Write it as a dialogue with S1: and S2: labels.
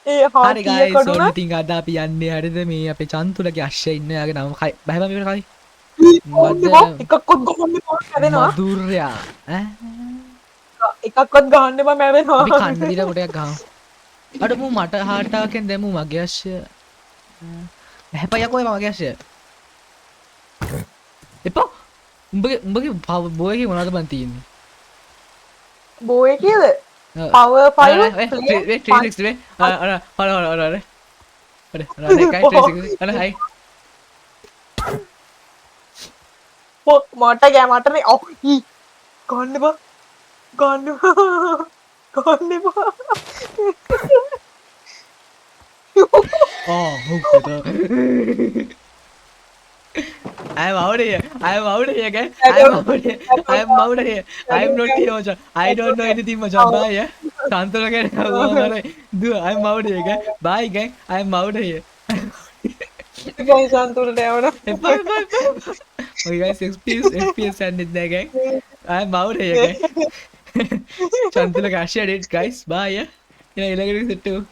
S1: ඒ
S2: හරි
S1: හාටිය
S2: ගයිස්
S1: කඩුන
S2: ඔන්න ඉතින් අද අපි යන්නේ හරිද මේ අපේ චන්තුලගේ අශ්ෂය ඉන්න යාගේ නම කයි බහැම මේකට කයි
S1: ඕන්නවා
S2: මොකද්ද
S1: එකක්කොත් ගහන්න බා මැරෙනවා
S2: මදුර්යා ඈ
S1: එකක්වත් ගහන්න බා
S2: අපි
S1: මැරෙනවා
S2: කන්න දීලා කොටයක් ගහමු අඩ මූ මට හාටාවකෙන් දැමු මගේ අශ්ෂය හැපයකෝ මගේ අශ්ෂය එපා උඹගේ බෝයගේ මොනවද බන් තියෙන්නේ
S1: බෝය කියද පව ෆයිව් ප්ලේ මට ගෑමටනේ ඔ ගන්න බා ගන්න ගන්න බා
S2: I'm out of here. I'm out of here, guys. I'm out of here. I'm out of here. I'm not here, Machan. I don't know anything, Machan. Bye, yeah. Santolo again. Do I'm out of here, guys. Bye, gang. I'm out of here.
S1: ගයිසන්තුරට යවන
S2: Bye, bye, bye. Okay, guys. FPS and it there, gang. I'm out of here, guys. Santolo cash it, guys. Bye, yeah. You know, you're going to sit too.